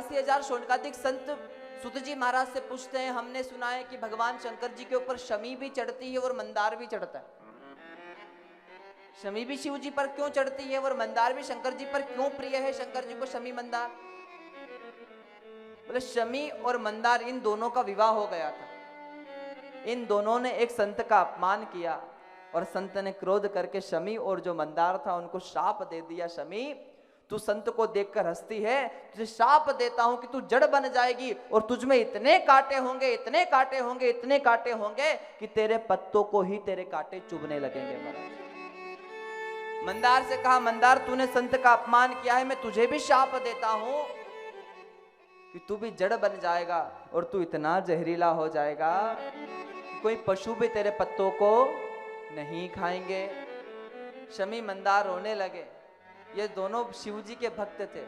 83,000 शौनकादिक संत सुत जी महाराज से पूछते हैं, हमने सुना है कि भगवान शंकर जी के ऊपर शमी भी चढ़ती है और मंदार भी चढ़ता है। शमी भी शिव जी पर क्यों चढ़ती है और मंदार भी शंकर जी पर क्यों प्रिय है शंकर जी को शमी मंदार? बोले शमी और मंदार इन दोनों का विवाह हो गया था। इन दोनों ने एक संत का अपमान किया और संत ने क्रोध करके शमी और जो मंदार था उनको शाप दे दिया, शमी तू संत को देखकर हंसती है, तुझे शाप देता हूं कि तू जड़ बन जाएगी और तुझ में इतने कांटे होंगे, इतने कांटे होंगे, इतने कांटे होंगे कि तेरे पत्तों को ही तेरे कांटे चुभने लगेंगे। महाराज मंदार से कहा, मंदार तूने संत का अपमान किया है, मैं तुझे भी शाप देता हूं कि तू भी जड़ बन जाएगा और तू इतना जहरीला हो जाएगा कोई पशु भी तेरे पत्तों को नहीं खाएंगे। शमी मंदार रोने लगे। ये दोनों शिव जी के भक्त थे,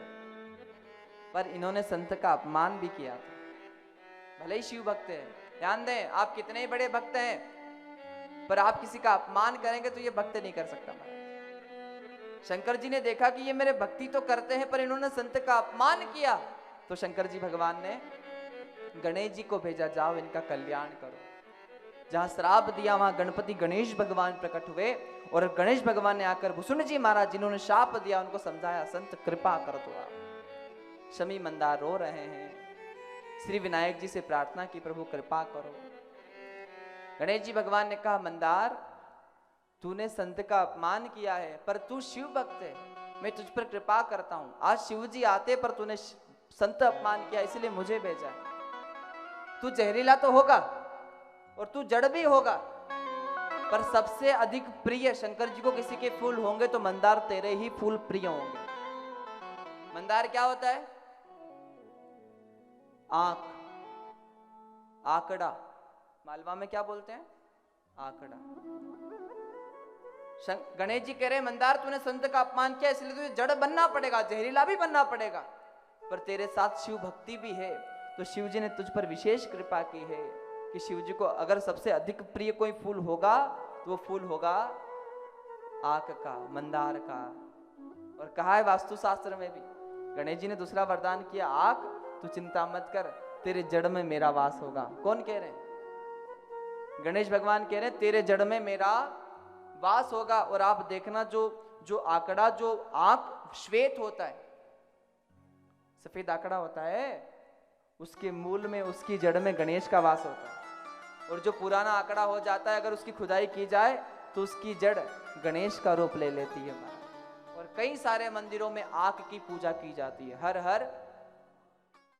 पर इन्होंने संत का अपमान भी किया था। भले ही शिव भक्त है, ध्यान दें, आप कितने ही बड़े भक्त हैं, पर आप किसी का अपमान करेंगे तो ये भक्त नहीं कर सकता। शंकर जी ने देखा कि ये मेरे भक्ति तो करते हैं, पर इन्होंने संत का अपमान किया, तो शंकर जी भगवान ने गणेश जी को भेजा, जाओ इनका कल्याण करो। जहां श्राप दिया वहां गणपति गणेश भगवान प्रकट हुए और गणेश भगवान ने आकर भूषण जी महाराज जिन्होंने शाप दिया उनको समझाया, संत कृपा कर दो आप। शमी मंदार रो रहे हैं, श्री विनायक जी से प्रार्थना की, प्रभु कृपा करो। गणेश जी भगवान ने कहा, मंदार तूने संत का अपमान किया है, पर तू शिव भक्त है, मैं तुझ पर कृपा करता हूं। आज शिव जी आते पर तूने संत अपमान किया, इसलिए मुझे भेजा। तू जहरीला तो होगा और तू जड़ भी होगा, पर सबसे अधिक प्रिय शंकर जी को किसी के फूल होंगे तो मंदार तेरे ही फूल प्रिय होंगे। मंदार क्या होता है? आंख, आंकड़ा। मालवा में क्या बोलते हैं? आंकड़ा। गणेश जी कह रहे हैं, मंदार तूने संत का अपमान किया, इसलिए तुझे जड़ बनना पड़ेगा, जहरीला भी बनना पड़ेगा, पर तेरे साथ शिव भक्ति भी है, तो शिव जी ने तुझ पर विशेष कृपा की है कि शिव जी को अगर सबसे अधिक प्रिय कोई फूल होगा तो वो फूल होगा आंख का, मंदार का। और कहा है वास्तुशास्त्र में भी, गणेश जी ने दूसरा वरदान किया, आंख तू चिंता मत कर, तेरे जड़ में मेरा वास होगा। कौन कह रहे हैं? गणेश भगवान कह रहे हैं, तेरे जड़ में मेरा वास होगा। और आप देखना, जो आंकड़ा, जो आंख श्वेत होता है, सफेद आंकड़ा होता है, उसके मूल में, उसकी जड़ में गणेश का वास होता है। और जो पुराना आंकड़ा हो जाता है, अगर उसकी खुदाई की जाए तो उसकी जड़ गणेश का रूप ले लेती है। और कई सारे मंदिरों में आंख की पूजा की जाती है। हर हर